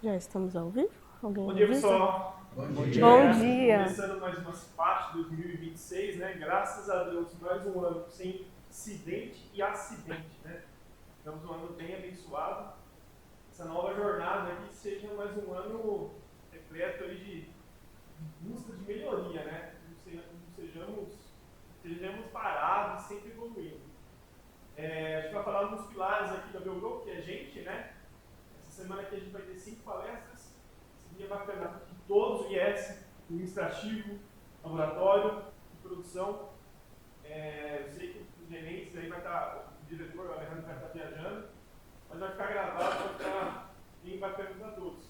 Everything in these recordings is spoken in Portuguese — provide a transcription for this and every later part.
Já estamos ao vivo? Alguém Bom dia, avisa? pessoal. Bom dia. Bom dia. Começando mais uma parte de 2026, né? Graças a Deus, mais um ano sem incidente e acidente, né? Estamos um ano bem abençoado. Essa nova jornada aqui seja mais um ano repleto aí de busca de melhoria, né? Não sejamos parados, sempre evoluindo. A gente vai falar dos pilares aqui da Belgrou, que é a gente, né? Essa semana aqui a gente vai ter 5 palestras. Esse dia vai pegar de todos o IES, administrativo, laboratório, produção. Eu sei que os gerentes aí vai estar, o diretor, o Alejandro, vai estar viajando, mas vai ficar gravado, vai ficar bem bacana para todos.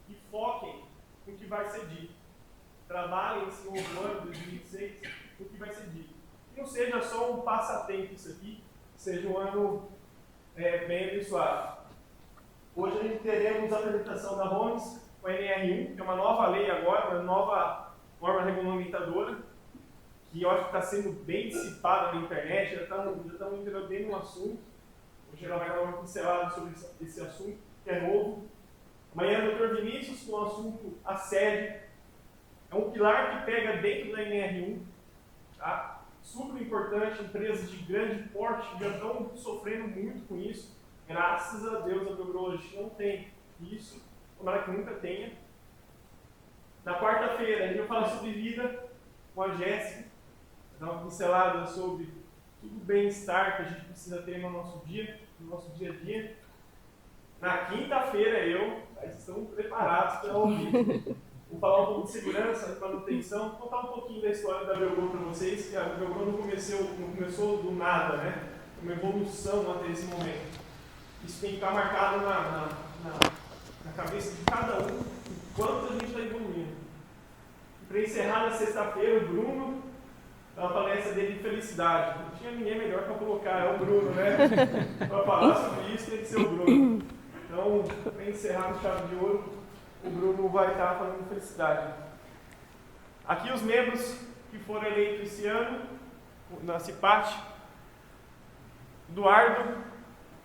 E foquem no que vai ser dito. Trabalhem esse novo ano, 2026, no que vai ser dito. Que não seja só um passatempo isso aqui, seja um ano bem abençoado. Hoje a gente teremos a apresentação da ROMES com a NR1, que é uma nova lei agora, uma nova norma regulamentadora, que eu acho que está sendo bem dissipada na internet, já estamos entrando bem no assunto. Hoje ela vai dar uma pincelada sobre esse assunto, que é novo. Amanhã o Dr. Vinícius com o assunto assédio. É um pilar que pega dentro da NR1, tá? Super importante, empresas de grande porte já estão sofrendo muito com isso. Graças a Deus a Belgrou hoje não tem isso, tomara que nunca tenha. Na quarta-feira a gente vai falar sobre vida com a Jéssica, dar uma pincelada sobre tudo o bem-estar que a gente precisa ter no nosso dia a dia. Na quinta-feira vocês estão preparados para ouvir. Vou falar um pouco de segurança, de manutenção, contar um pouquinho da história da Belgrou para vocês, que a Belgrou não começou do nada, né? Uma evolução até esse momento. Isso tem que ficar marcado na cabeça de cada um, o quanto a gente está evoluindo. Para encerrar na sexta-feira, o Bruno, a palestra dele de felicidade. Não tinha ninguém melhor para colocar, é o Bruno, né? Para falar sobre isso tem que ser o Bruno. Então, para encerrar no chave de ouro, o Bruno vai estar falando de felicidade. Aqui os membros que foram eleitos esse ano, na CIPAT, Eduardo,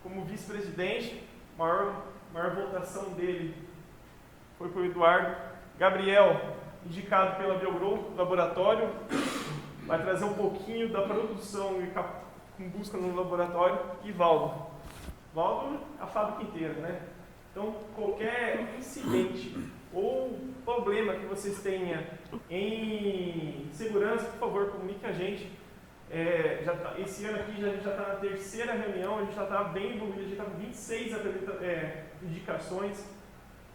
como vice-presidente, maior votação dele foi para o Eduardo. Gabriel, indicado pela Belgrou, laboratório, vai trazer um pouquinho da produção e com busca no laboratório. E Valdo, a fábrica inteira, né? Então, qualquer incidente ou problema que vocês tenham em segurança, por favor, comunique a gente. Esse ano aqui a gente já está na terceira reunião, a gente já está bem evoluído, a gente está com 26 indicações.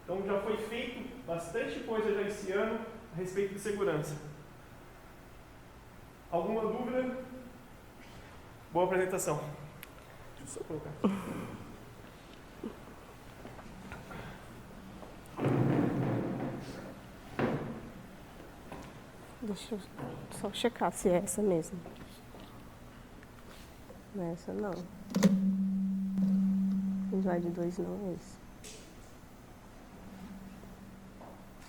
Então, já foi feito bastante coisa já esse ano a respeito de segurança. Alguma dúvida? Boa apresentação. Deixa eu só colocar. Deixa eu só checar se é essa mesmo. Não é essa não. O slide 2 não é esse.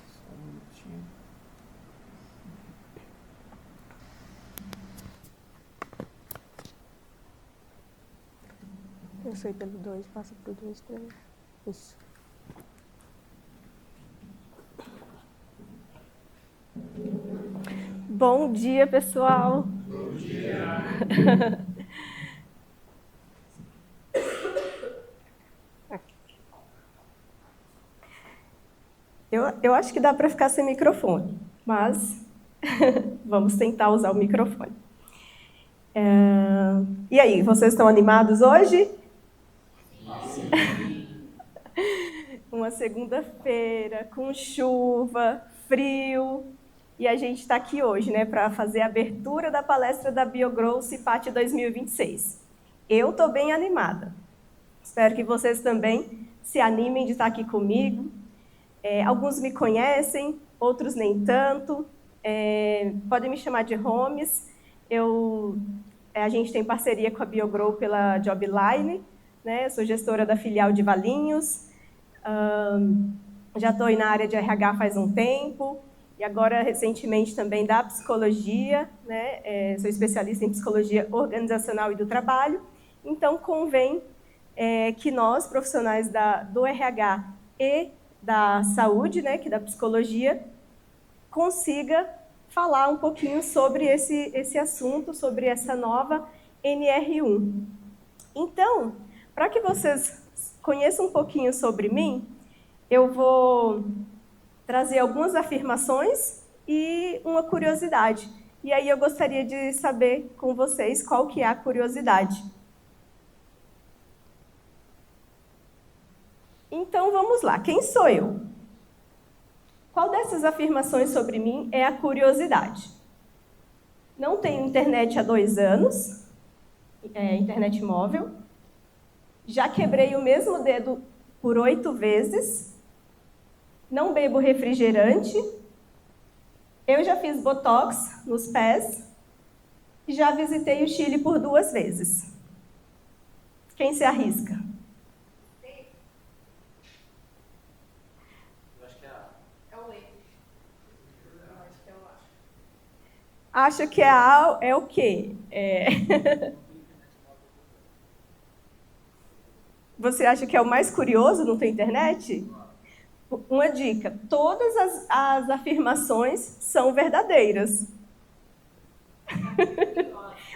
Só um minutinho. Eu sei pelo 2, passa pro 2 para mim. Isso. Bom dia, pessoal. Bom dia. Eu acho que dá para ficar sem microfone, mas vamos tentar usar o microfone. E aí, vocês estão animados hoje? Sim. Uma segunda-feira com chuva, frio, e a gente está aqui hoje, né, para fazer a abertura da palestra da Belgrou CIPAT 2026. Eu estou bem animada. Espero que vocês também se animem de estar aqui comigo. Alguns me conhecem, outros nem tanto. Podem me chamar de Homes. A gente tem parceria com a Belgrou pela Jobline, né? Eu sou gestora da filial de Valinhos. Já estou na área de RH faz um tempo. E agora, recentemente, também da psicologia, né? Sou especialista em psicologia organizacional e do trabalho. Então, convém que nós, profissionais do RH e da saúde, né, que da psicologia, consiga falar um pouquinho sobre esse assunto, sobre essa nova NR1. Então, para que vocês conheçam um pouquinho sobre mim, eu vou trazer algumas afirmações e uma curiosidade. E aí eu gostaria de saber com vocês qual que é a curiosidade. Então, vamos lá. Quem sou eu? Qual dessas afirmações sobre mim é a curiosidade? Não tenho internet há 2 anos, internet móvel. Já quebrei o mesmo dedo por 8 vezes. Não bebo refrigerante. Eu já fiz botox nos pés. E já visitei o Chile por 2 vezes. Quem se arrisca? Acha que é o quê? Você acha que é o mais curioso não ter internet? Uma dica: todas as afirmações são verdadeiras.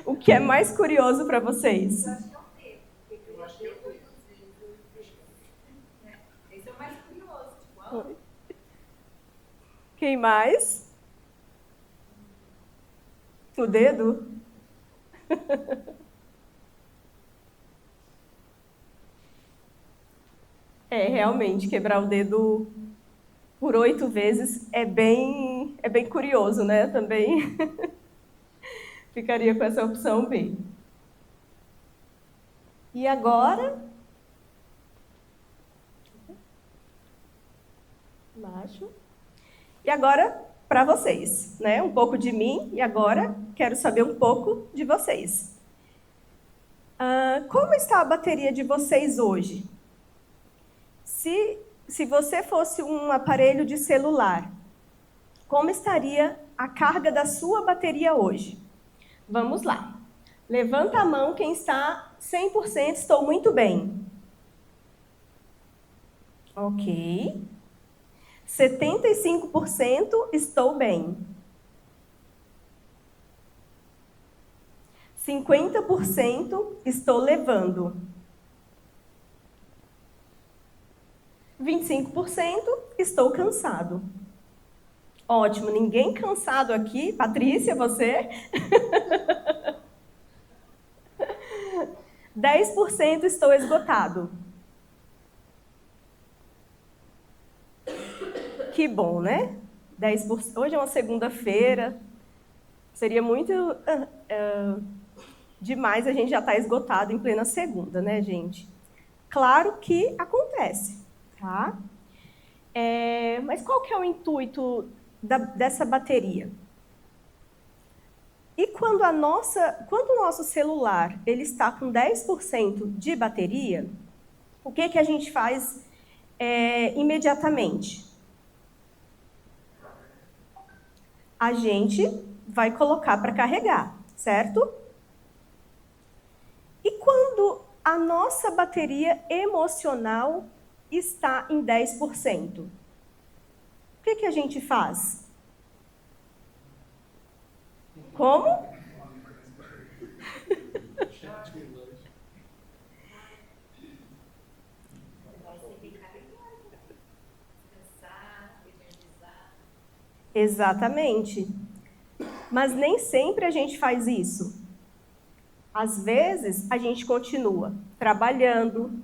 O que é mais curioso para vocês? Eu acho que é o dedo. Esse é o mais curioso. Quem mais? O dedo? Realmente, quebrar o dedo por 8 vezes é bem curioso, né? Também ficaria com essa opção B. E agora? Macho. E agora, para vocês, né? Um pouco de mim e agora quero saber um pouco de vocês. Como está a bateria de vocês hoje? Se você fosse um aparelho de celular, como estaria a carga da sua bateria hoje? Vamos lá. Levanta a mão quem está 100%, estou muito bem. Ok. 75% estou bem. 50% estou levando. 25% estou cansado. Ótimo, ninguém cansado aqui. Patrícia, você? 10% estou esgotado. Que bom, né? 10%. Hoje é uma segunda-feira. Seria muito demais a gente já estar esgotado em plena segunda, né, gente? Claro que acontece, tá? Mas qual que é o intuito dessa bateria? E quando o nosso celular ele está com 10% de bateria, o que a gente faz imediatamente? A gente vai colocar para carregar, certo? E quando a nossa bateria emocional está em 10%, o que a gente faz? Como? Exatamente. Mas nem sempre a gente faz isso. Às vezes, a gente continua trabalhando,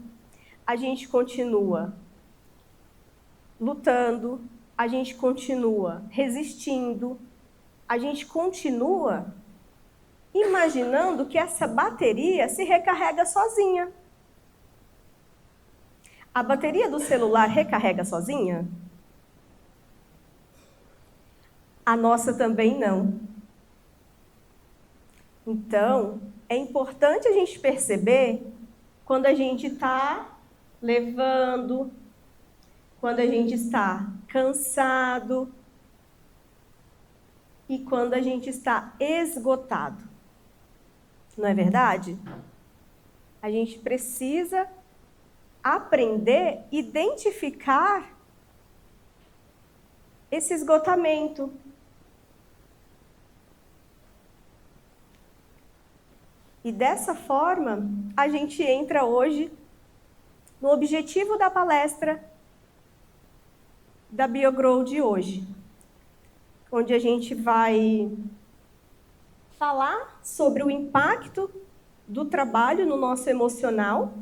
a gente continua lutando, a gente continua resistindo, a gente continua imaginando que essa bateria se recarrega sozinha. A bateria do celular recarrega sozinha? A nossa também não. Então, é importante a gente perceber quando a gente está levando, quando a gente está cansado e quando a gente está esgotado. Não é verdade? A gente precisa aprender a identificar esse esgotamento. E dessa forma, a gente entra hoje no objetivo da palestra da BioGrow de hoje, onde a gente vai falar sobre o impacto do trabalho no nosso emocional.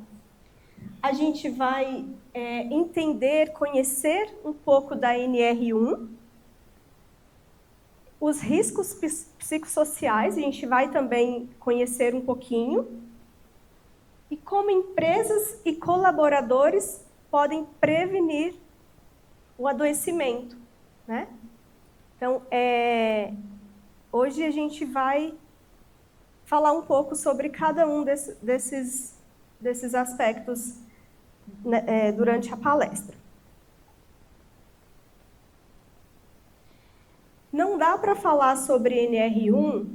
A gente vai entender, conhecer um pouco da NR1, os riscos psicossociais, a gente vai também conhecer um pouquinho, e como empresas e colaboradores podem prevenir o adoecimento, né? Então, hoje a gente vai falar um pouco sobre cada um desses aspectos, né, durante a palestra. Não dá para falar sobre NR1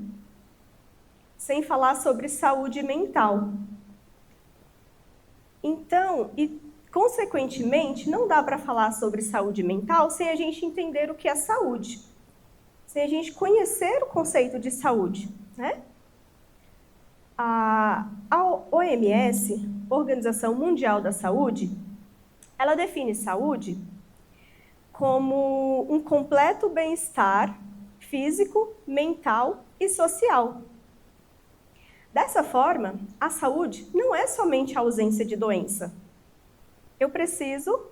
sem falar sobre saúde mental. Então, e consequentemente, não dá para falar sobre saúde mental sem a gente entender o que é saúde, sem a gente conhecer o conceito de saúde, né? A OMS, Organização Mundial da Saúde, ela define saúde como um completo bem-estar físico, mental e social. Dessa forma, a saúde não é somente a ausência de doença. Eu preciso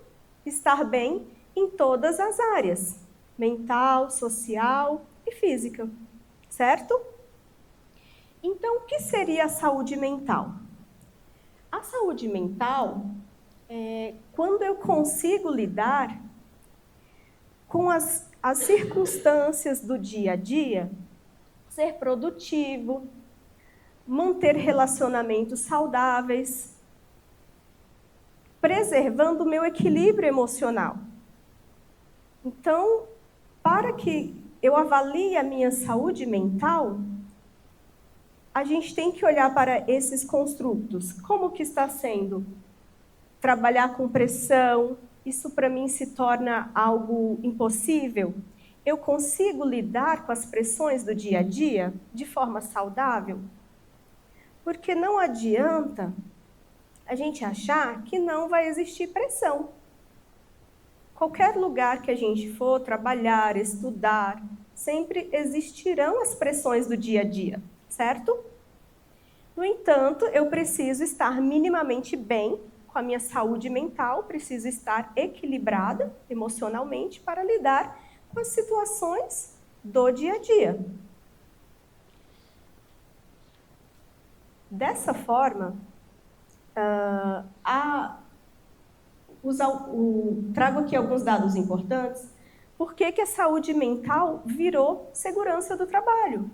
estar bem em todas as áreas, mental, social e física, certo? Então, o que seria a saúde mental? A saúde mental é quando eu consigo lidar com as circunstâncias do dia a dia, ser produtivo, manter relacionamentos saudáveis, preservando o meu equilíbrio emocional. Então, para que eu avalie a minha saúde mental, a gente tem que olhar para esses construtos. Como que está sendo? Trabalhar com pressão, isso para mim se torna algo impossível? Eu consigo lidar com as pressões do dia a dia de forma saudável? Porque não adianta a gente achar que não vai existir pressão. Qualquer lugar que a gente for trabalhar, estudar, sempre existirão as pressões do dia a dia, certo? No entanto, eu preciso estar minimamente bem com a minha saúde mental, preciso estar equilibrada emocionalmente para lidar com as situações do dia a dia. Dessa forma, trago aqui alguns dados importantes. Por que a saúde mental virou segurança do trabalho?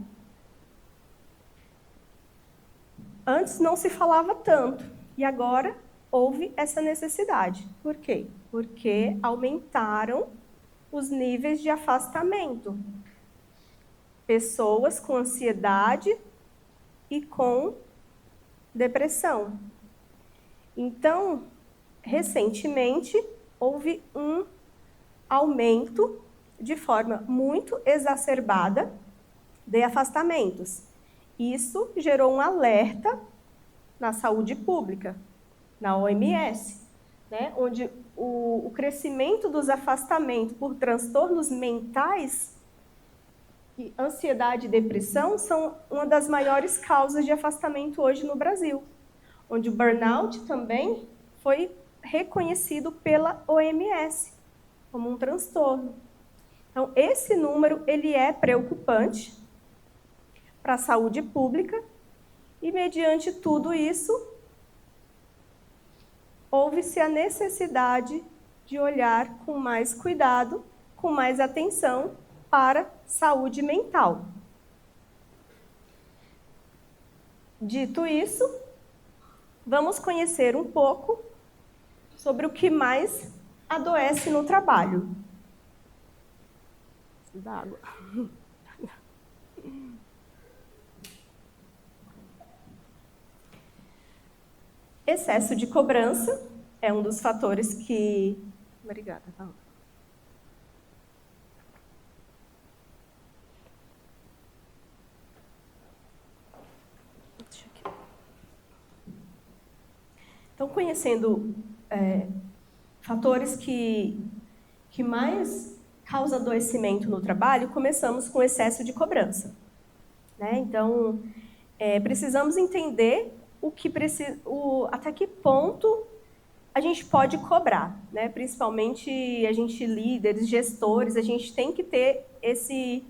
Antes não se falava tanto, e agora houve essa necessidade. Por quê? Porque aumentaram os níveis de afastamento. Pessoas com ansiedade e com depressão. Então, recentemente, houve um aumento de forma muito exacerbada de afastamentos. Isso gerou um alerta na saúde pública, na OMS, né, onde o crescimento dos afastamentos por transtornos mentais e ansiedade e depressão são uma das maiores causas de afastamento hoje no Brasil, onde o burnout também foi reconhecido pela OMS como um transtorno. Então, esse número ele é preocupante para a saúde pública e, mediante tudo isso, houve-se a necessidade de olhar com mais cuidado, com mais atenção para a saúde mental. Dito isso, vamos conhecer um pouco sobre o que mais adoece no trabalho. Dá água. Excesso de cobrança é um dos fatores que... Obrigada, Paula. Então, conhecendo fatores que mais causam adoecimento no trabalho, começamos com excesso de cobrança, né? Então, precisamos entender até que ponto a gente pode cobrar, né? Principalmente a gente líderes, gestores, a gente tem que ter esse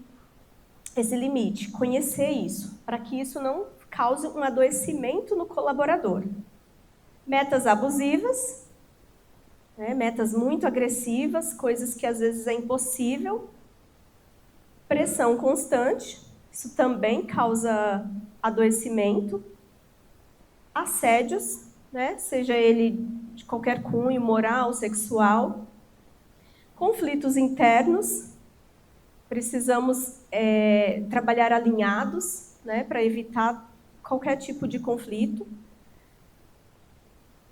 limite, conhecer isso, para que isso não cause um adoecimento no colaborador. Metas abusivas, né? Metas muito agressivas, coisas que às vezes é impossível. Pressão constante, isso também causa adoecimento. Assédios, né? Seja ele de qualquer cunho, moral, sexual. Conflitos internos, precisamos trabalhar alinhados, né? Para evitar qualquer tipo de conflito.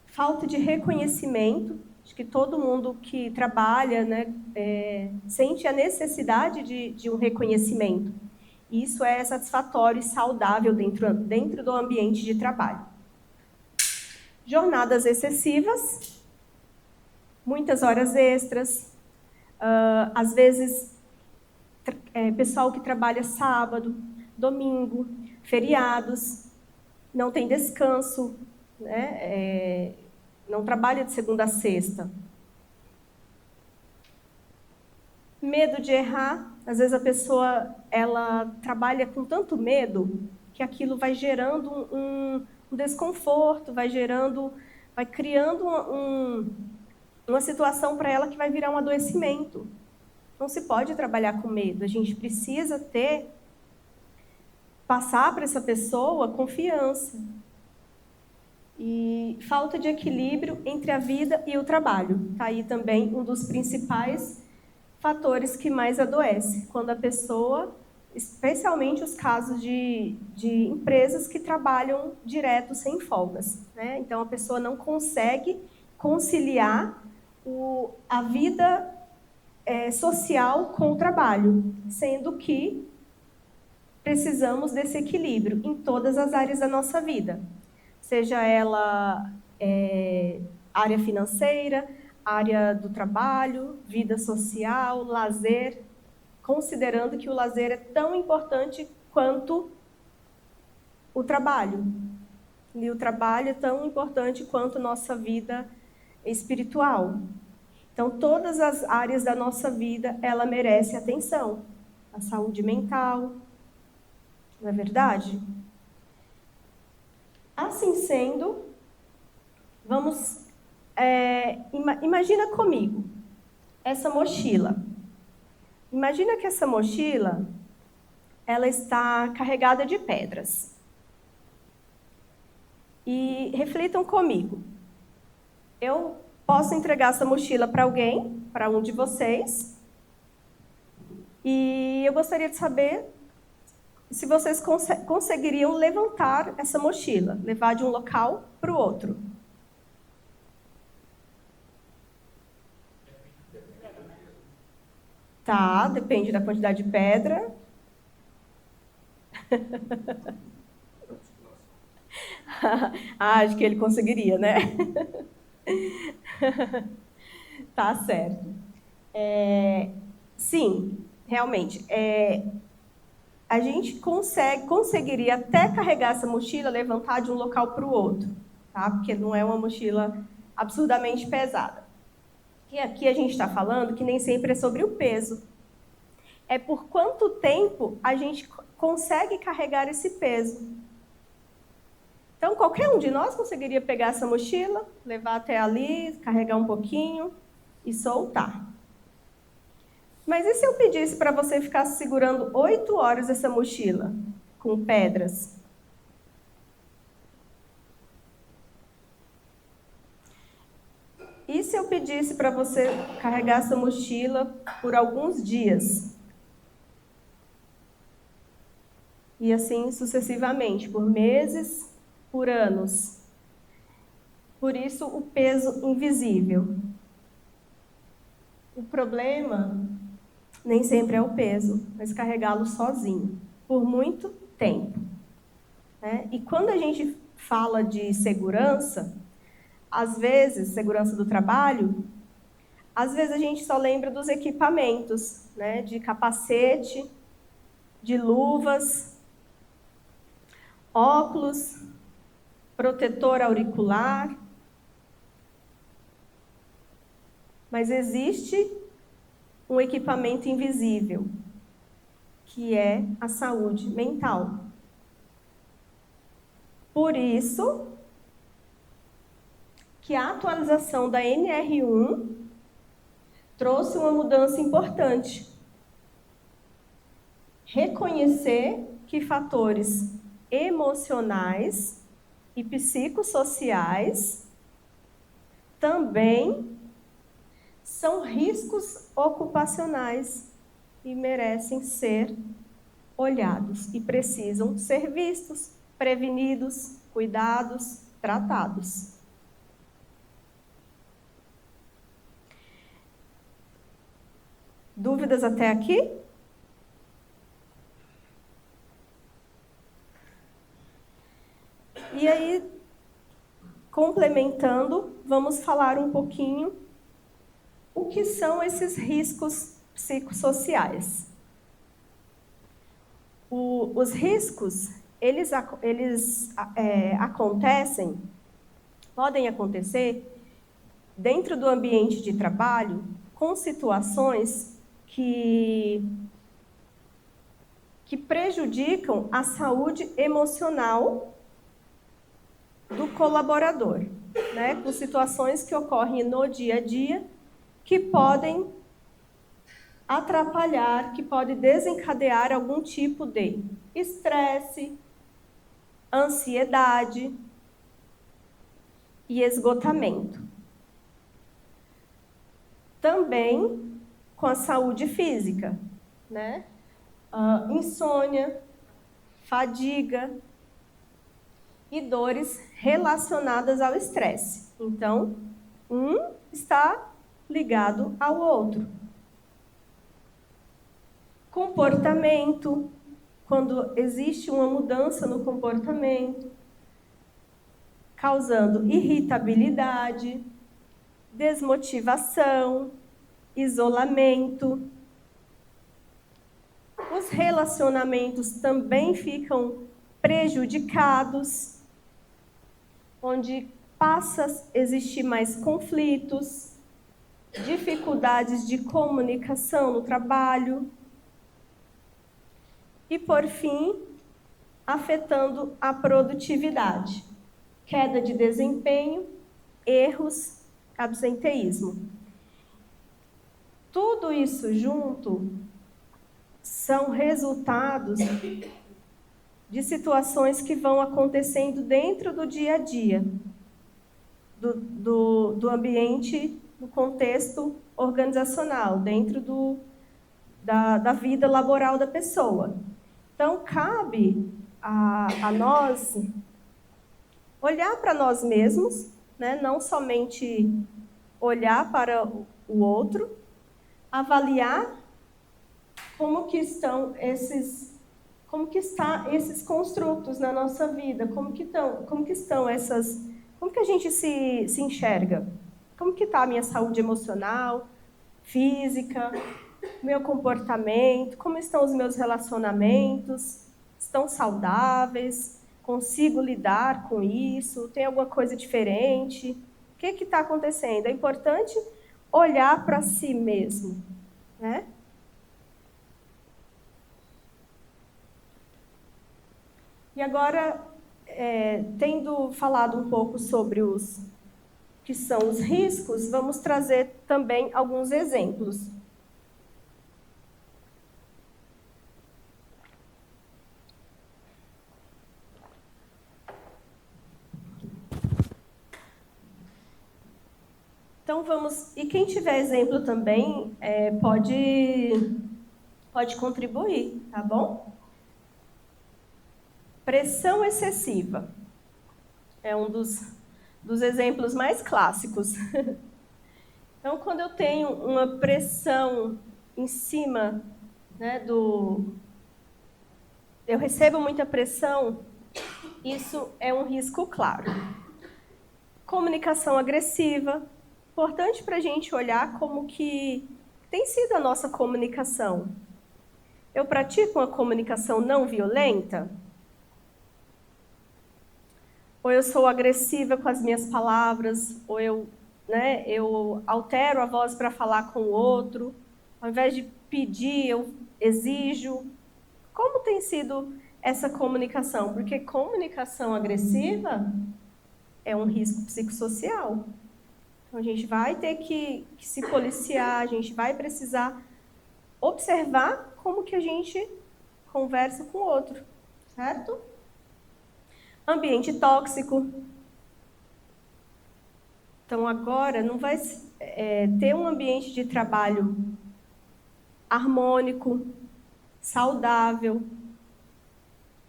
Falta de reconhecimento, acho que todo mundo que trabalha, né, sente a necessidade de um reconhecimento. Isso é satisfatório e saudável dentro do ambiente de trabalho. Jornadas excessivas, muitas horas extras, às vezes pessoal que trabalha sábado, domingo, feriados, não tem descanso, né? Não trabalha de segunda a sexta. Medo de errar, às vezes a pessoa ela trabalha com tanto medo que aquilo vai gerando um desconforto, vai criando uma situação para ela que vai virar um adoecimento. Não se pode trabalhar com medo, a gente precisa passar para essa pessoa confiança. E falta de equilíbrio entre a vida e o trabalho. Está aí também um dos principais fatores que mais adoece. Quando a pessoa, especialmente os casos de empresas que trabalham direto sem folgas, né? Então, a pessoa não consegue conciliar a vida social com o trabalho, sendo que precisamos desse equilíbrio em todas as áreas da nossa vida. Seja ela área financeira, área do trabalho, vida social, lazer, considerando que o lazer é tão importante quanto o trabalho. E o trabalho é tão importante quanto nossa vida espiritual. Então, todas as áreas da nossa vida, ela merece atenção. A saúde mental, não é verdade? Assim sendo, vamos... imagina comigo essa mochila. Imagina que essa mochila ela está carregada de pedras. E reflitam comigo. Eu posso entregar essa mochila para alguém, para um de vocês. E eu gostaria de saber se vocês conseguiriam levantar essa mochila, levar de um local para o outro. Tá, depende da quantidade de pedra. Acho que ele conseguiria, né? Tá certo. Sim, realmente. A gente conseguiria até carregar essa mochila, levantar de um local para o outro, tá? Porque não é uma mochila absurdamente pesada. E aqui a gente está falando que nem sempre é sobre o peso. É por quanto tempo a gente consegue carregar esse peso. Então, qualquer um de nós conseguiria pegar essa mochila, levar até ali, carregar um pouquinho e soltar. Mas e se eu pedisse para você ficar segurando 8 horas essa mochila com pedras? E se eu pedisse para você carregar essa mochila por alguns dias? E assim sucessivamente, por meses, por anos. Por isso, o peso invisível. O problema nem sempre é o peso, mas carregá-lo sozinho, por muito tempo. Né? E quando a gente fala de segurança, às vezes, segurança do trabalho, às vezes a gente só lembra dos equipamentos, né? De capacete, de luvas, óculos, protetor auricular. Mas existe um equipamento invisível, que é a saúde mental. Por isso que a atualização da NR1 trouxe uma mudança importante. Reconhecer que fatores emocionais e psicossociais também são riscos ocupacionais e merecem ser olhados e precisam ser vistos, prevenidos, cuidados, tratados. Dúvidas até aqui? E aí, complementando, vamos falar um pouquinho o que são esses riscos psicossociais. Os riscos, eles podem acontecer dentro do ambiente de trabalho com situações que prejudicam a saúde emocional do colaborador, né? Com situações que ocorrem no dia a dia que podem atrapalhar, que podem desencadear algum tipo de estresse, ansiedade e esgotamento. Também com a saúde física, né? Insônia, fadiga e dores relacionadas ao estresse. Então, um está ligado ao outro. Comportamento, quando existe uma mudança no comportamento, causando irritabilidade, desmotivação, isolamento. Os relacionamentos também ficam prejudicados, onde passa a existir mais conflitos, dificuldades de comunicação no trabalho e, por fim, afetando a produtividade, queda de desempenho, erros, absenteísmo. Tudo isso junto são resultados de situações que vão acontecendo dentro do dia a dia, do ambiente, do contexto organizacional, dentro da vida laboral da pessoa. Então, cabe a nós olhar para nós mesmos, né? Não somente olhar para o outro, avaliar como que estão esses construtos na nossa vida, como que a gente se enxerga, como que está a minha saúde emocional, física, meu comportamento, como estão os meus relacionamentos, estão saudáveis, consigo lidar com isso, tem alguma coisa diferente, o que está acontecendo? É importante olhar para si mesmo, né? E agora, tendo falado um pouco sobre os que são os riscos, vamos trazer também alguns exemplos. Então vamos, e quem tiver exemplo também pode contribuir, tá bom? Pressão excessiva é um dos exemplos mais clássicos. Então, quando eu tenho uma pressão em cima, né, eu recebo muita pressão, isso é um risco claro. Comunicação agressiva. Importante para a gente olhar como que tem sido a nossa comunicação. Eu pratico uma comunicação não violenta? Ou eu sou agressiva com as minhas palavras, ou eu altero a voz para falar com o outro, ao invés de pedir, eu exijo. Como tem sido essa comunicação? Porque comunicação agressiva é um risco psicossocial. Então, a gente vai ter que se policiar, a gente vai precisar observar como que a gente conversa com o outro, certo? Ambiente tóxico. Então, agora não vai ter um ambiente de trabalho harmônico, saudável,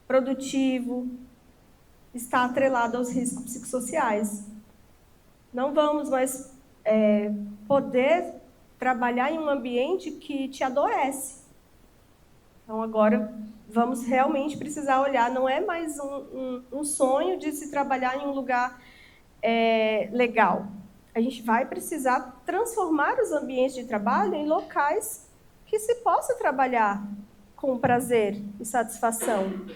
produtivo, está atrelado aos riscos psicossociais. Não vamos mais poder trabalhar em um ambiente que te adoece. Então, agora, vamos realmente precisar olhar, não é mais um sonho de se trabalhar em um lugar legal. A gente vai precisar transformar os ambientes de trabalho em locais que se possa trabalhar com prazer e satisfação.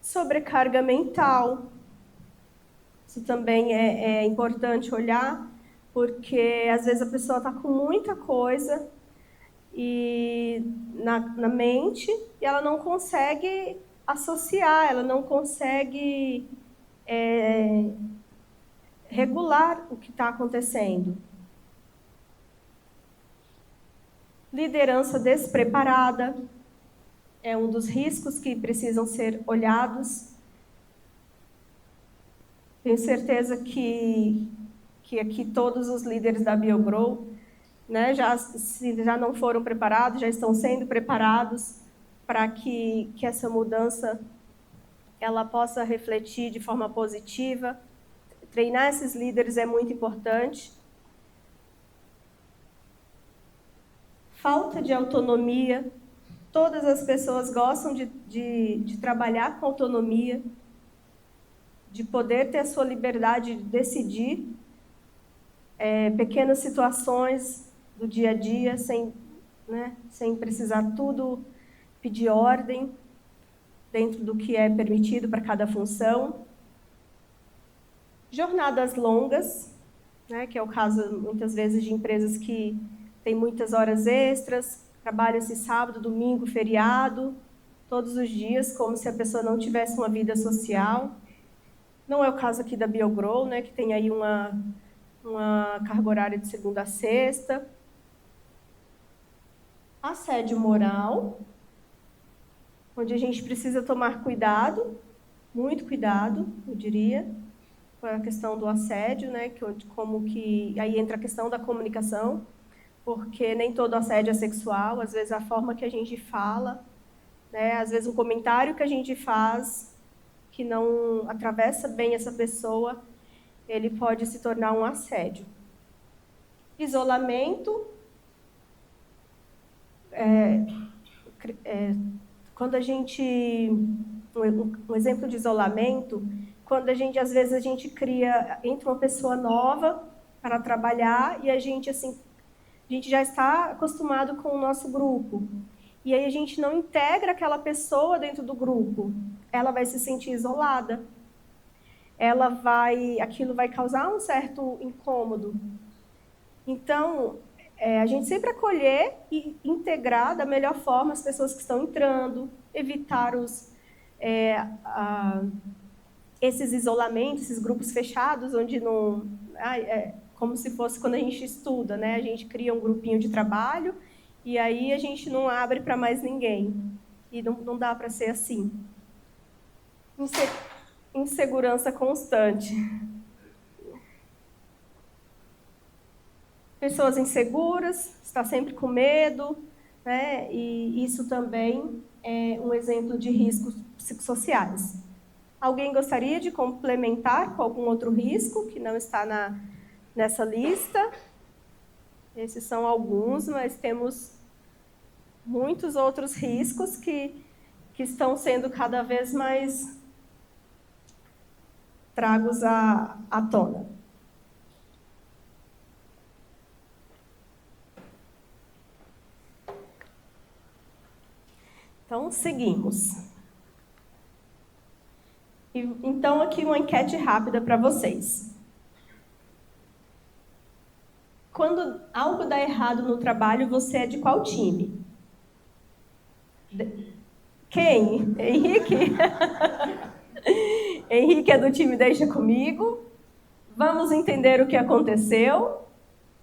Sobrecarga mental. Isso também é importante olhar, porque às vezes a pessoa está com muita coisa na mente e ela não consegue associar, ela não consegue regular o que está acontecendo. Liderança despreparada é um dos riscos que precisam ser olhados. Tenho certeza que aqui todos os líderes da BioGrow, né, se já não foram preparados, já estão sendo preparados para que essa mudança ela possa refletir de forma positiva. Treinar esses líderes é muito importante. Falta de autonomia. Todas as pessoas gostam de trabalhar com autonomia, de poder ter a sua liberdade de decidir pequenas situações do dia a dia, sem precisar tudo pedir ordem, dentro do que é permitido para cada função. Jornadas longas, né, que é o caso, muitas vezes, de empresas que têm muitas horas extras, trabalha-se sábado, domingo, feriado, todos os dias, como se a pessoa não tivesse uma vida social. Não é o caso aqui da BioGrow, né, que tem aí uma carga horária de segunda a sexta. Assédio moral, onde a gente precisa tomar cuidado, muito cuidado, eu diria, com a questão do assédio, né, aí entra a questão da comunicação, porque nem todo assédio é sexual, às vezes a forma que a gente fala, né, às vezes um comentário que a gente faz que não atravessa bem essa pessoa, ele pode se tornar um assédio. Isolamento. Quando a gente... Um exemplo de isolamento, quando às vezes a gente entra uma pessoa nova para trabalhar e a gente já está acostumado com o nosso grupo. E aí a gente não integra aquela pessoa dentro do grupo. Ela vai se sentir isolada. Aquilo vai causar um certo incômodo. Então, a gente sempre acolher e integrar da melhor forma as pessoas que estão entrando, evitar esses isolamentos, esses grupos fechados, onde não... como se fosse quando a gente estuda, né? A gente cria um grupinho de trabalho e aí a gente não abre para mais ninguém. E não dá para ser assim. Insegurança constante. Pessoas inseguras, está sempre com medo, né? E isso também é um exemplo de riscos psicossociais. Alguém gostaria de complementar com algum outro risco que não está nessa lista? Esses são alguns, mas temos muitos outros riscos que estão sendo cada vez mais tragos à tona. Então, seguimos. Então, aqui uma enquete rápida para vocês. Quando algo dá errado no trabalho, você é de qual time? Quem? Henrique? Henrique é do time Deixa Comigo. Vamos entender o que aconteceu.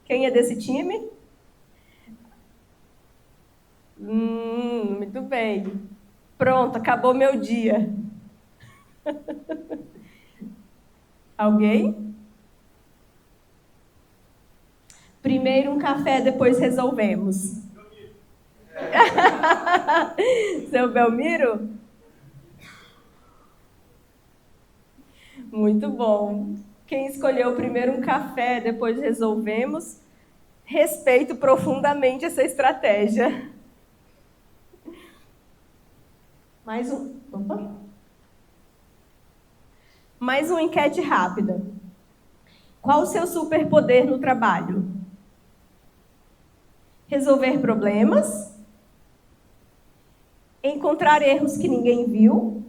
Quem é desse time? Muito bem. Pronto, acabou meu dia. Alguém? Primeiro um café, depois resolvemos. Seu Belmiro? Muito bom. Quem escolheu primeiro um café, depois resolvemos, respeito profundamente essa estratégia. Mais um. Opa. Mais uma enquete rápida. Qual o seu superpoder no trabalho? Resolver problemas? Encontrar erros que ninguém viu?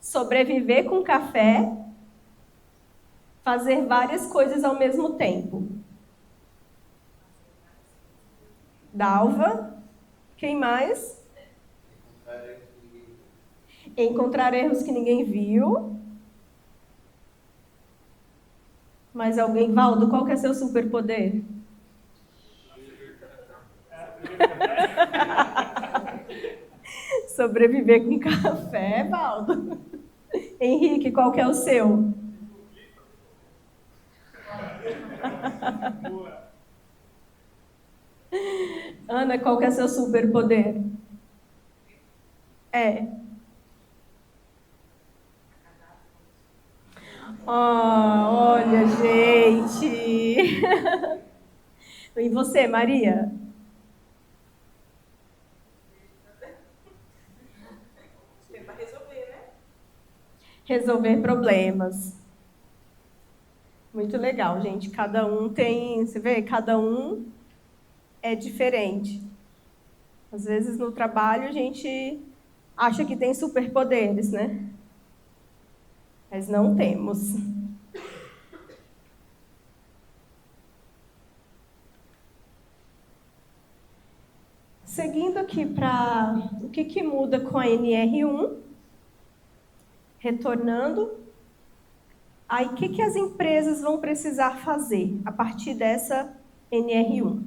Sobreviver com café? Fazer várias coisas ao mesmo tempo? Dalva? Quem mais? Encontrar erros que ninguém viu. Mais alguém? Valdo, qual que é seu superpoder? Sobreviver com café, Valdo. Henrique, qual que é o seu? Ana, qual que é seu superpoder? Olha, gente. E você, Maria? Tentar resolver, né? Resolver problemas. Muito legal, gente. Cada um tem, você vê, cada um é diferente. Às vezes no trabalho a gente acha que tem superpoderes, né? Mas não temos. Seguindo aqui para o que muda com a NR1, retornando, aí o que as empresas vão precisar fazer a partir dessa NR1?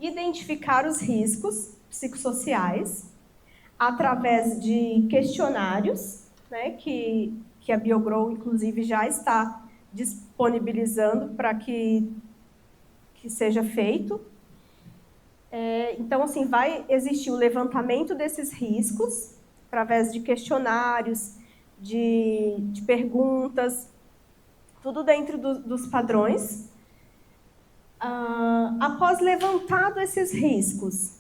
Identificar os riscos psicossociais através de questionários, né, que a BioGrow, inclusive, já está disponibilizando para que seja feito. Então, assim, vai existir o levantamento desses riscos através de questionários, de perguntas, tudo dentro dos padrões. Após levantado esses riscos,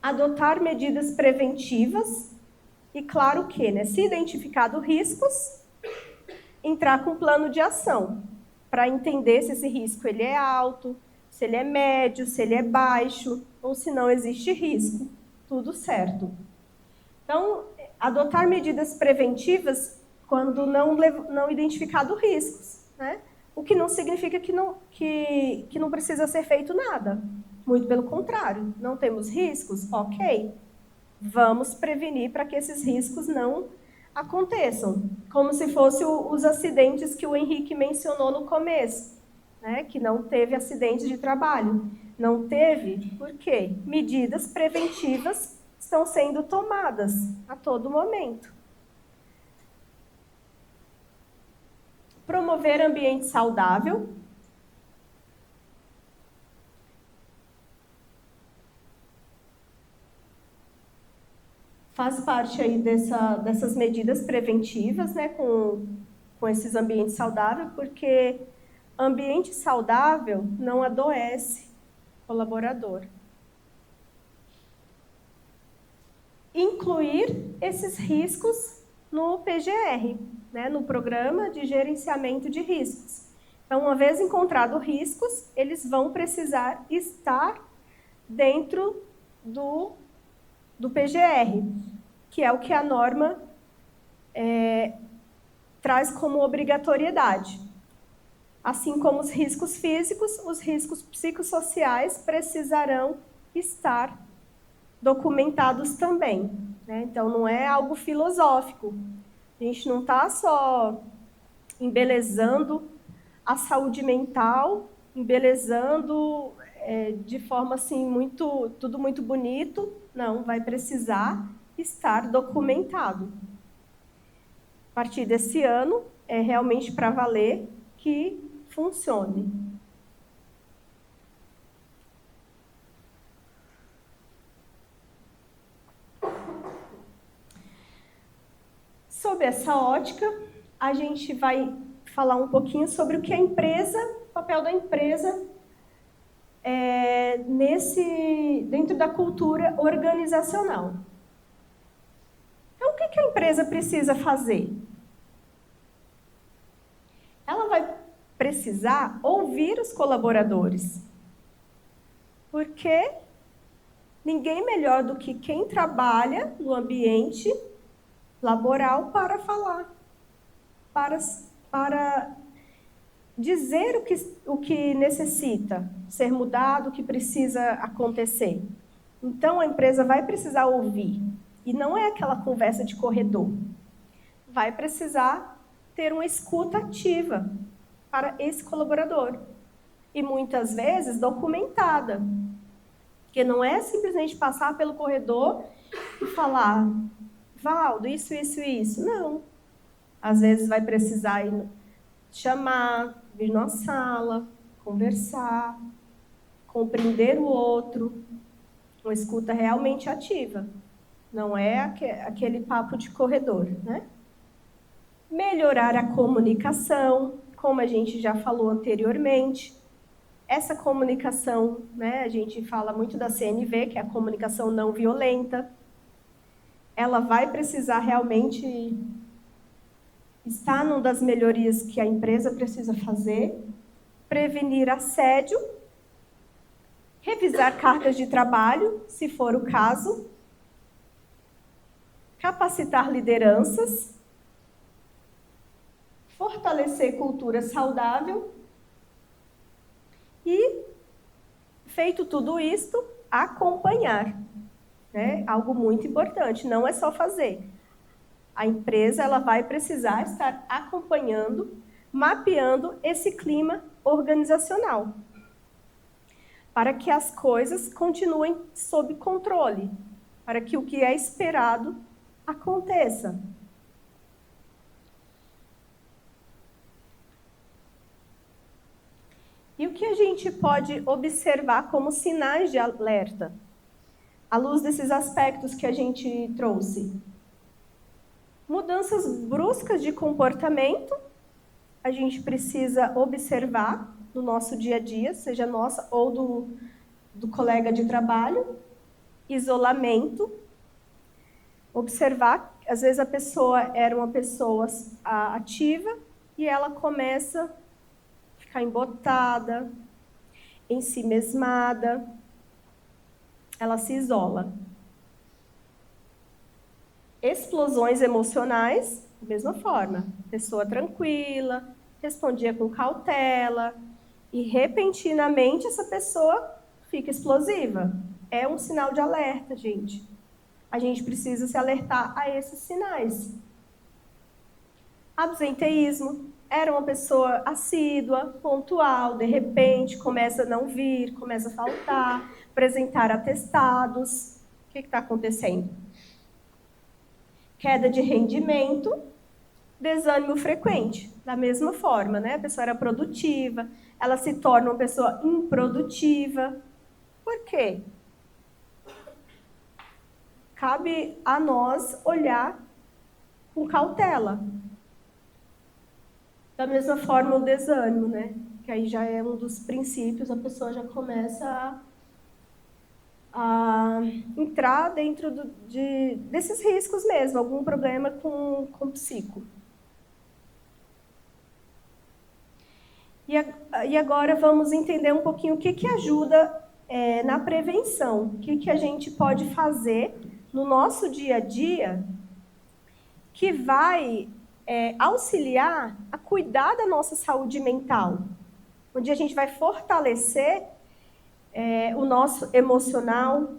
adotar medidas preventivas e, claro que, né, se identificado riscos, entrar com plano de ação para entender se esse risco ele é alto, se ele é médio, se ele é baixo, ou se não existe risco. Tudo certo. Então, adotar medidas preventivas quando não identificado riscos, né? O que não significa que não precisa ser feito nada. Muito pelo contrário. Não temos riscos? Ok. Vamos prevenir para que esses riscos não aconteçam. Como se fossem os acidentes que o Henrique mencionou no começo, né? Que não teve acidentes de trabalho. Não teve, por quê? Medidas preventivas estão sendo tomadas a todo momento. Promover ambiente saudável. Faz parte aí dessas medidas preventivas, né, com esses ambientes saudáveis, porque ambiente saudável não adoece o colaborador. Incluir esses riscos no PGR, né, no Programa de Gerenciamento de Riscos. Então, uma vez encontrados riscos, eles vão precisar estar dentro do PGR, que é o que a norma traz como obrigatoriedade. Assim como os riscos físicos, os riscos psicossociais precisarão estar documentados também, né? Então, não é algo filosófico. A gente não está só embelezando a saúde mental, embelezando de forma assim, tudo muito bonito. Não, vai precisar estar documentado. A partir desse ano, é realmente para valer que funcione. Sob essa ótica, a gente vai falar um pouquinho sobre o que o papel da empresa dentro da cultura organizacional. Então, o que a empresa precisa fazer? Ela vai precisar ouvir os colaboradores, porque ninguém melhor do que quem trabalha no ambiente laboral para falar, para dizer o que necessita ser mudado, o que precisa acontecer. Então, a empresa vai precisar ouvir, e não é aquela conversa de corredor. Vai precisar ter uma escuta ativa para esse colaborador, e muitas vezes documentada, porque não é simplesmente passar pelo corredor e falar: Valdo, isso. Não. Às vezes vai precisar chamar, vir na sala, conversar, compreender o outro, uma escuta realmente ativa. Não é aquele papo de corredor, né? Melhorar a comunicação, como a gente já falou anteriormente. Essa comunicação, né, a gente fala muito da CNV, que é a comunicação não violenta. Ela vai precisar realmente estar numa das melhorias que a empresa precisa fazer, prevenir assédio, revisar cargas de trabalho, se for o caso, capacitar lideranças, fortalecer cultura saudável e, feito tudo isto, acompanhar. Né? Algo muito importante, não é só fazer. A empresa ela vai precisar estar acompanhando, mapeando esse clima organizacional, para que as coisas continuem sob controle, para que o que é esperado aconteça. E o que a gente pode observar como sinais de alerta, à luz desses aspectos que a gente trouxe? Mudanças bruscas de comportamento, a gente precisa observar no nosso dia a dia, seja nossa ou do colega de trabalho. Isolamento, observar, às vezes a pessoa era uma pessoa ativa e ela começa a ficar embotada, ensimesmada, ela se isola. Explosões emocionais, da mesma forma. Pessoa tranquila, respondia com cautela, e repentinamente essa pessoa fica explosiva. É um sinal de alerta, gente. A gente precisa se alertar a esses sinais. Absenteísmo. Era uma pessoa assídua, pontual, de repente começa a não vir, começa a faltar, apresentar atestados. O que está acontecendo? Queda de rendimento, desânimo frequente. Da mesma forma, né? A pessoa era produtiva, ela se torna uma pessoa improdutiva. Por quê? Cabe a nós olhar com cautela. Da mesma forma, o desânimo, né? Que aí já é um dos princípios, a pessoa já começa entrar dentro desses riscos mesmo, algum problema com psico. E agora vamos entender um pouquinho o que ajuda na prevenção, o que a gente pode fazer no nosso dia a dia que vai auxiliar a cuidar da nossa saúde mental, onde a gente vai fortalecer o nosso emocional,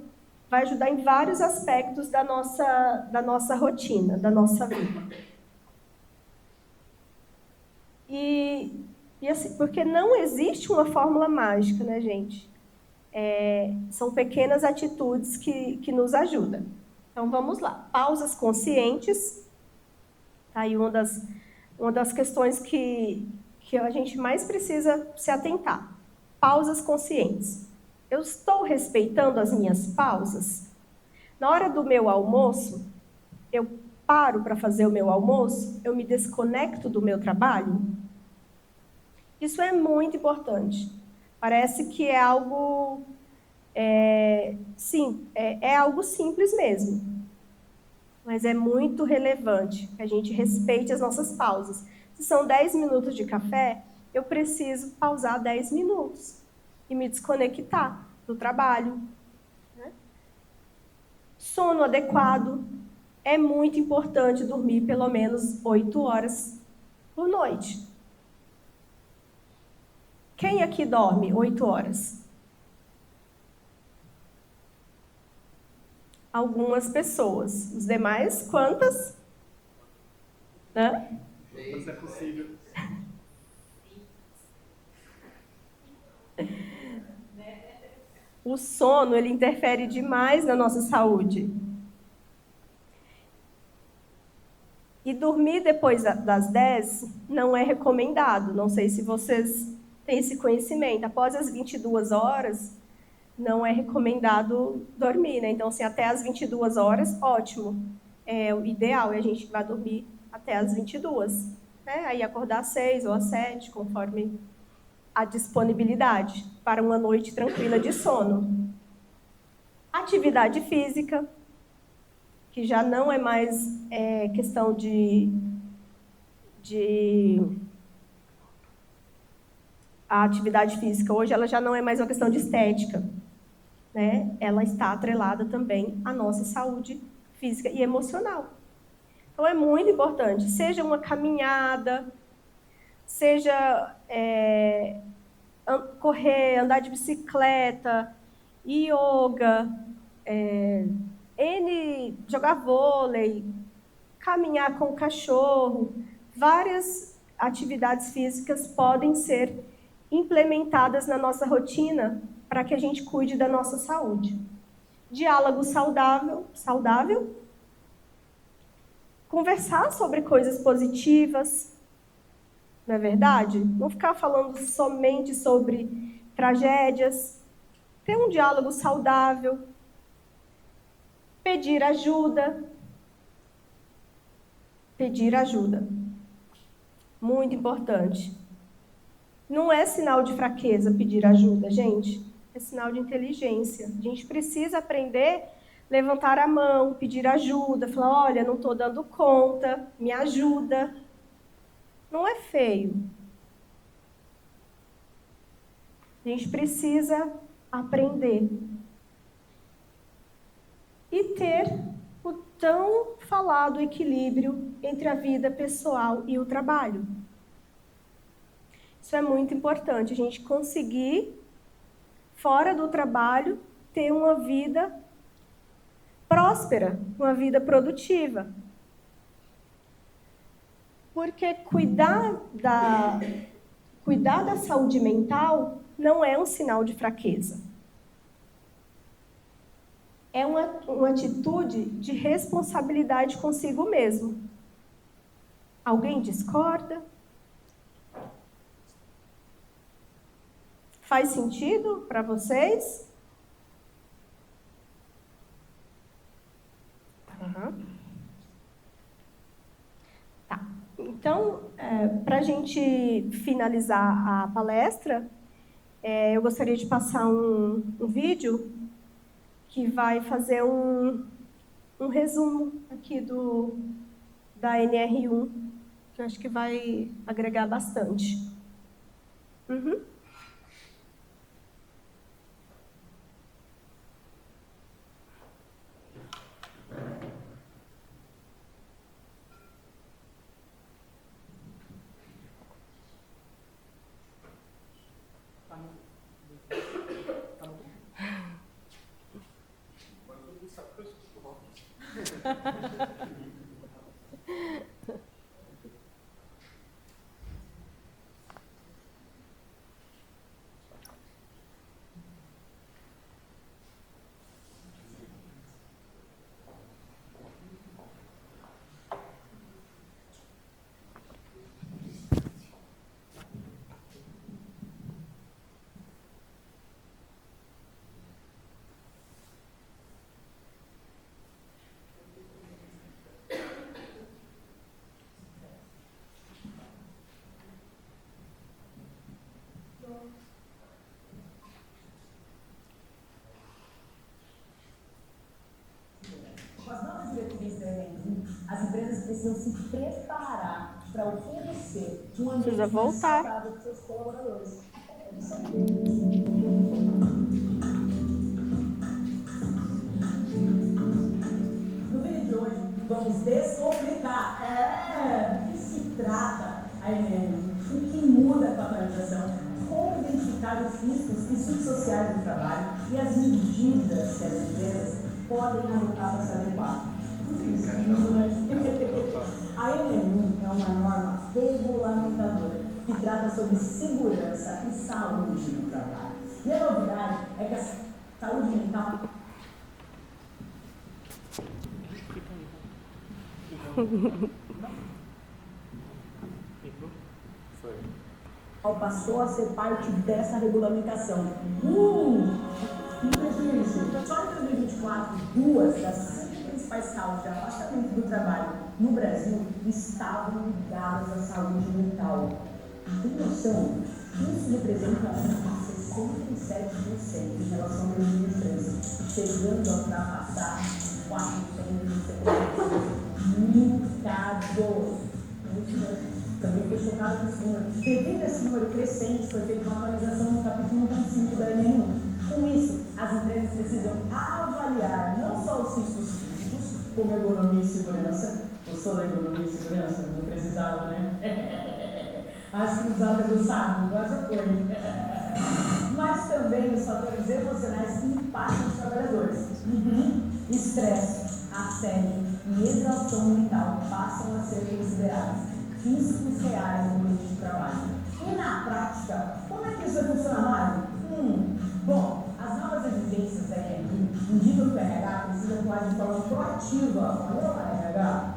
vai ajudar em vários aspectos da nossa rotina, da nossa vida. E assim, porque não existe uma fórmula mágica, né, gente? São pequenas atitudes que nos ajudam. Então, vamos lá. Pausas conscientes. Tá aí uma das questões que a gente mais precisa se atentar. Pausas conscientes. Eu estou respeitando as minhas pausas? Na hora do meu almoço, eu paro para fazer o meu almoço? Eu me desconecto do meu trabalho? Isso é muito importante. Parece que é algo... é algo simples mesmo. Mas é muito relevante que a gente respeite as nossas pausas. Se são 10 minutos de café, eu preciso pausar 10 minutos e me desconectar do trabalho. Né? Sono adequado. É muito importante dormir pelo menos 8 horas por noite. Quem aqui dorme 8 horas? Algumas pessoas. Os demais, quantas? Hã? Quantas é possível? O sono, ele interfere demais na nossa saúde. E dormir depois das 10 não é recomendado. Não sei se vocês têm esse conhecimento. Após as 22 horas, não é recomendado dormir, né? Então, assim, até as 22 horas, ótimo. O ideal é a gente vai dormir até as 22. Né? Aí acordar às 6 ou às 7, conforme a disponibilidade para uma noite tranquila de sono. Atividade física, que já não é mais questão a atividade física hoje ela já não é mais uma questão de estética, né? Ela está atrelada também à nossa saúde física e emocional. Então é muito importante, seja uma caminhada, seja correr, andar de bicicleta, yoga, jogar vôlei, caminhar com o cachorro, várias atividades físicas podem ser implementadas na nossa rotina para que a gente cuide da nossa saúde. Diálogo saudável, conversar sobre coisas positivas, não é verdade? Não ficar falando somente sobre tragédias, ter um diálogo saudável, pedir ajuda. Muito importante. Não é sinal de fraqueza pedir ajuda, gente. É sinal de inteligência. A gente precisa aprender a levantar a mão, pedir ajuda, falar, olha, não estou dando conta, me ajuda. Não é feio. A gente precisa aprender. E ter o tão falado equilíbrio entre a vida pessoal e o trabalho. Isso é muito importante, a gente conseguir, fora do trabalho, ter uma vida próspera, uma vida produtiva. Porque cuidar da saúde mental não é um sinal de fraqueza. É uma atitude de responsabilidade consigo mesmo. Alguém discorda? Faz sentido para vocês? Uhum. Tá. Então, para a gente finalizar a palestra, eu gostaria de passar um vídeo que vai fazer um resumo aqui da NR1, que eu acho que vai agregar bastante. Uhum. Com as novas diretrizes da NR1, as empresas precisam se preparar para oferecer um ambiente Precisa voltar. saudável para os seus colaboradores. No vídeo de hoje, vamos descomplicar do que se trata a NR1, o que muda com a atualização, como identificar os riscos psicossociais do trabalho e as medidas que as empresas podem adotar para se adequar. A NR1 é uma norma regulamentadora que trata sobre segurança e saúde no trabalho. E a novidade é que a saúde mental passou a ser parte dessa regulamentação. Só em 2024, 2 das 5 principais causas de afastamento do trabalho no Brasil estavam ligadas à saúde mental. Tem noção? Isso representa 67% em relação a 2013, chegando a ultrapassar 470 casos. Também foi chocado com esse número. Devido a esse número crescente, foi feita uma atualização no capítulo 5 da NR1. Com isso, as empresas precisam avaliar não só os riscos físicos, como ergonomia e segurança. Eu sou da ergonomia e segurança, não precisava, né? Acho que os alunos sabem, agora já foi. Mas também os fatores emocionais que impactam os trabalhadores. Estresse, assédio e exaustão mental passam a ser considerados riscos reais no ambiente de trabalho. E na prática, como é que isso vai funcionar, Mário? Bom, as novas exigências da NR1 indicam que o RH precisa atuar de forma proativa. Olha lá, RH.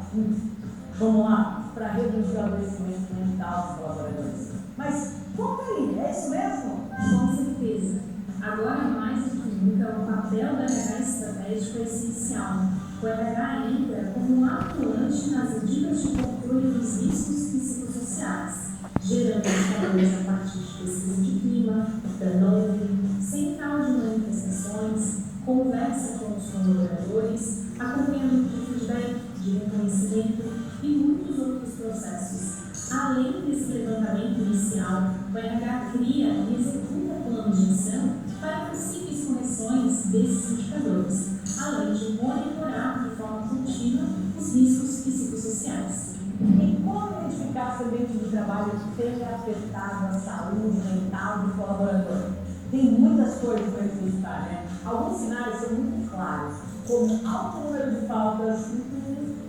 Vamos lá, para reduzir o adoecimento mental dos colaboradores. Mas, conta aí, é isso mesmo? Com certeza. Agora, mais do que nunca, o papel do RH estratégico é essencial. O RH entra como um atuante nas medidas de controle dos riscos psicossociais, gerando indicadores a partir de pesquisa de clima, turnover, central de manifestações, conversa com os colaboradores, acompanhamento de feedback, de reconhecimento e muitos outros processos. Além desse levantamento inicial, o RH cria e executa plano de ação para possíveis correções desses indicadores, além de monitorar de forma contínua os riscos psicossociais. E como identificar se o ambiente de trabalho tenha afetado a saúde mental do colaborador? Tem muitas coisas para identificar, né? Alguns sinais são muito claros, como alto número de faltas,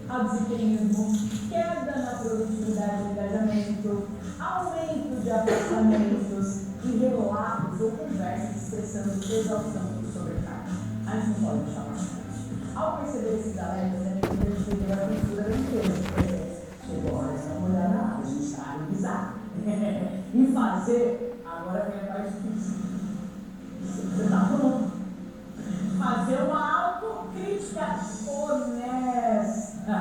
absenteísmo, queda na produtividade do engajamento, aumento de afastamentos e relatos ou conversas expressando exaustão e sobrecarga. A gente não pode deixar mais. Ao perceber esses alertas, a gente tem que ter a cultura da empresa. Chegou a hora de dar uma olhada na área, a gente está a revisar. E fazer, agora vem a parte difícil. Você está pronto? Fazer uma autocrítica honesta.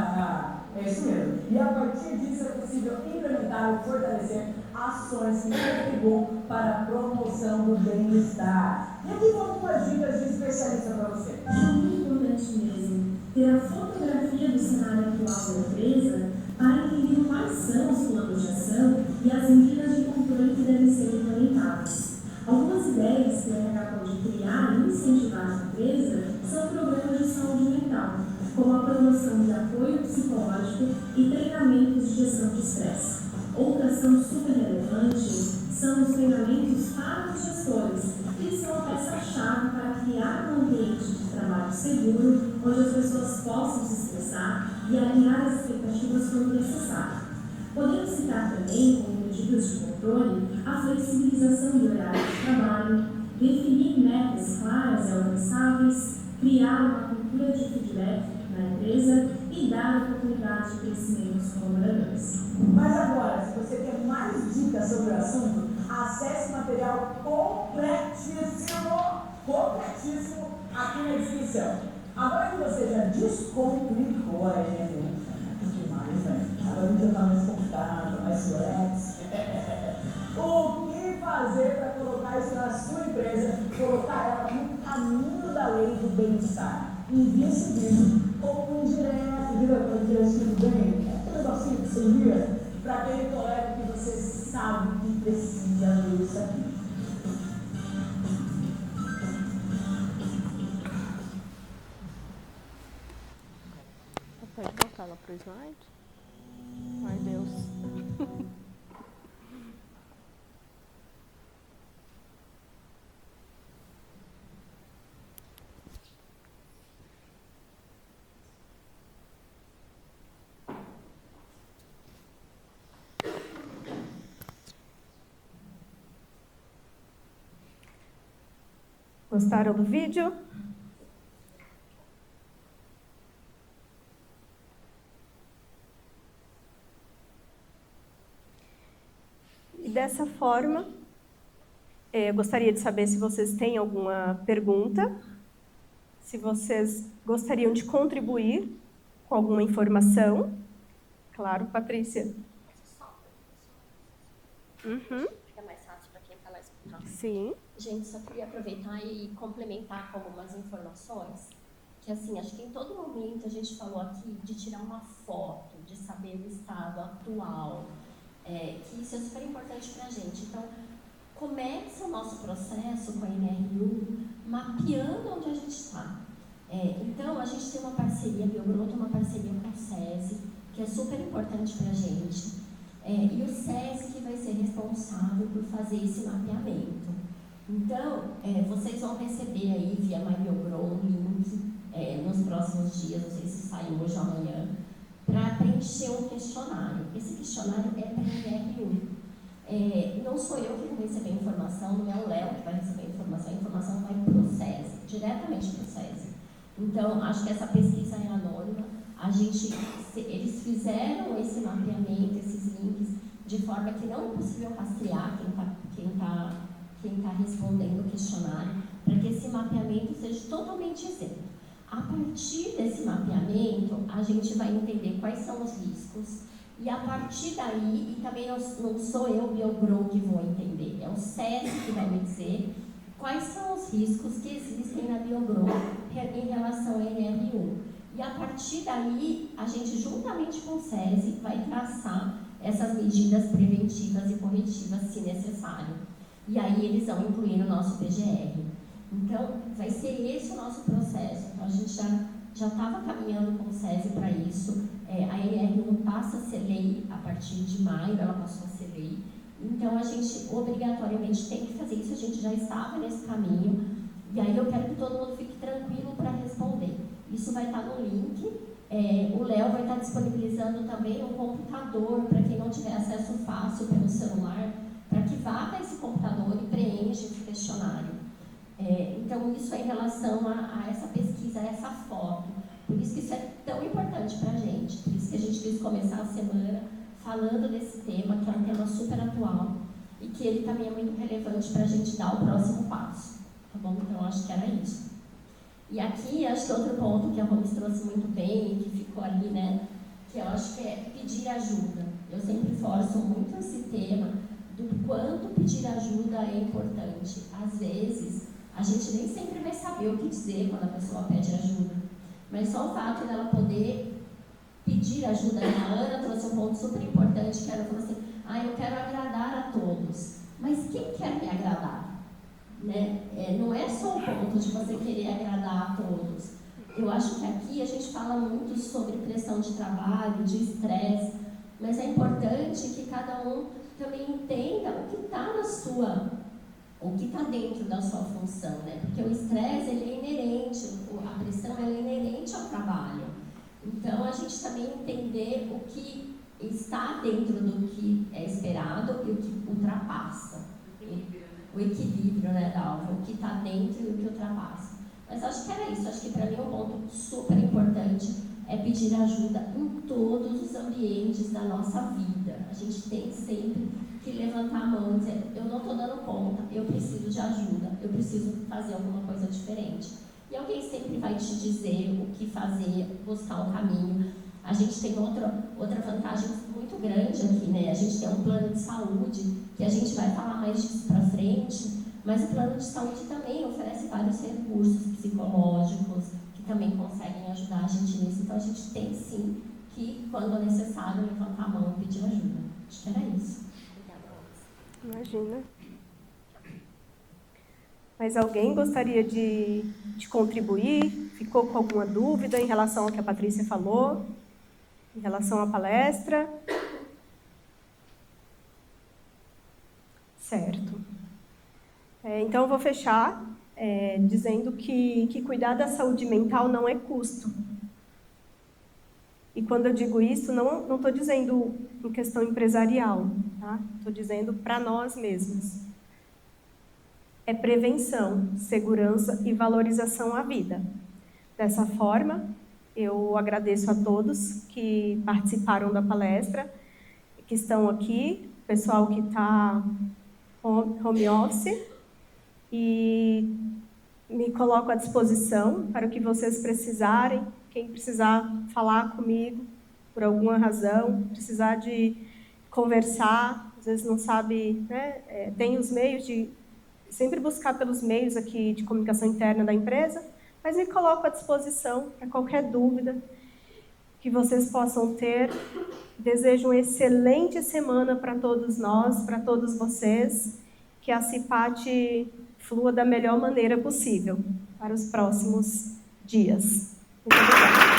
É isso mesmo. E a partir disso, ser possível implementar ou fortalecer ações que contribuam para a promoção do bem-estar. E aqui vão algumas dicas de especialista para você. É muito importante mesmo ter a fotografia do cenário atual da empresa para entender quais são os planos de ação e as medidas de controle que devem ser implementadas. Algumas ideias que o RH pode criar e incentivar a empresa são programas de saúde mental, como a promoção de apoio psicológico e treinamentos de gestão de estresse. Outra ação super relevante são os treinamentos para os gestores, que são a peça-chave para criar um ambiente de trabalho seguro, onde as pessoas possam se expressar e alinhar as expectativas quando necessário. Podemos citar também, como medidas de controle, a flexibilização do horário de trabalho, definir metas claras e alcançáveis, criar uma cultura de feedback na empresa e dar oportunidade de crescimento aos colaboradores. Mas agora, se você quer mais dicas sobre o assunto, acesse o material completíssimo aqui na descrição. Agora que você já descomplicou a NR1, demais, né? Agora a gente já está mais confortável, mais flex. O que fazer para colocar isso na sua empresa, colocar ela no caminho da lei do bem-estar? Envie seguido ou indireto, vira para direto tudo bem? É um negocinho que você envia para aquele colega que você sabe que precisa ler isso aqui. Pode voltar lá para o slide? Ai, Deus. Gostaram do vídeo? E dessa forma, eu gostaria de saber se vocês têm alguma pergunta, se vocês gostariam de contribuir com alguma informação. Claro, Patrícia. Uhum. Fica mais fácil para quem está lá escutando. Sim. Gente, só queria aproveitar e complementar com algumas informações, que assim, acho que em todo momento a gente falou aqui de tirar uma foto, de saber o estado atual, que isso é super importante para a gente. Então, começa o nosso processo com a NR1 mapeando onde a gente está. Então, a gente tem uma parceria, a Biogrowth tem uma parceria com o SESI, que é super importante para a gente, e o SESI que vai ser responsável por fazer esse mapeamento. Então, vocês vão receber aí via MyBiogrowth um link nos próximos dias, não sei se sai hoje ou amanhã, para preencher um questionário. Esse questionário é para NR1. Não sou eu que vou receber a informação, não é o Léo que vai receber a informação vai para o SESI, diretamente para o SESI. Então, acho que essa pesquisa é anônima. Eles fizeram esse mapeamento, esses links, de forma que não é possível rastrear quem tá respondendo o questionário, para que esse mapeamento seja totalmente isento. A partir desse mapeamento, a gente vai entender quais são os riscos, e a partir daí, e também não sou eu, Biogrowth, que vou entender, é o SESI que vai me dizer quais são os riscos que existem na Biogrowth em relação à NR1. E a partir daí, a gente, juntamente com o SESI, vai traçar essas medidas preventivas e corretivas, se necessário. E aí, eles vão incluir no nosso PGR. Então, vai ser esse o nosso processo. Então, a gente já estava caminhando com o SESI para isso. A NR1 passa a ser lei a partir de maio, ela passou a ser lei. Então, a gente obrigatoriamente tem que fazer isso. A gente já estava nesse caminho. E aí, eu quero que todo mundo fique tranquilo para responder. Isso vai estar no link. O Léo vai estar disponibilizando também um computador para quem não tiver acesso fácil pelo celular, para que vá para esse computador e preencha esse questionário. Então, isso é em relação a essa pesquisa, a essa foto. Por isso que isso é tão importante para a gente. Por isso que a gente quis começar a semana falando desse tema, que é um tema super atual e que ele também é muito relevante para a gente dar o próximo passo. Tá bom? Então, acho que era isso. E aqui, acho que outro ponto que a Romis trouxe muito bem, que ficou ali, né, que eu acho que é pedir ajuda. Eu sempre forço muito esse tema do quanto pedir ajuda é importante. Às vezes, a gente nem sempre vai saber o que dizer quando a pessoa pede ajuda, mas só o fato dela poder pedir ajuda. A Ana trouxe um ponto super importante, que ela falou assim, eu quero agradar a todos. Mas quem quer me agradar? Né? Não é só o ponto de você querer agradar a todos. Eu acho que aqui a gente fala muito sobre pressão de trabalho, de estresse, mas é importante que cada um também entenda o que está dentro da sua função, né? Porque o estresse ele é inerente, a pressão ela é inerente ao trabalho. Então a gente também entender o que está dentro do que é esperado e o que ultrapassa. O equilíbrio, né, Dalva? O que está dentro e o que ultrapassa. Mas acho que era isso. Acho que para mim um ponto super importante é pedir ajuda em todos os ambientes da nossa vida. A gente tem sempre que levantar a mão e dizer, eu não estou dando conta, eu preciso de ajuda, eu preciso fazer alguma coisa diferente. E alguém sempre vai te dizer o que fazer, buscar um caminho. A gente tem outra vantagem muito grande aqui, né? A gente tem um plano de saúde, que a gente vai falar mais disso para frente, mas o plano de saúde também oferece vários recursos psicológicos que também conseguem ajudar a gente nisso. Então a gente tem sim que, quando necessário, levantar a mão e pedir ajuda. Acho que era isso. Imagina. Mas alguém gostaria de contribuir? Ficou com alguma dúvida em relação ao que a Patrícia falou? Em relação à palestra? Certo. Então, eu vou fechar dizendo que cuidar da saúde mental não é custo. E quando eu digo isso, não estou dizendo em questão empresarial, tá? Estou dizendo para nós mesmos. É prevenção, segurança e valorização à vida. Dessa forma, eu agradeço a todos que participaram da palestra, que estão aqui, o pessoal que está home office, e me coloco à disposição para o que vocês precisarem. Quem precisar falar comigo por alguma razão, precisar de conversar, às vezes não sabe, né? Tem os meios de sempre buscar pelos meios aqui de comunicação interna da empresa, mas me coloco à disposição para qualquer dúvida que vocês possam ter. Desejo uma excelente semana para todos nós, para todos vocês, que a CIPAT flua da melhor maneira possível para os próximos dias. Muito obrigada.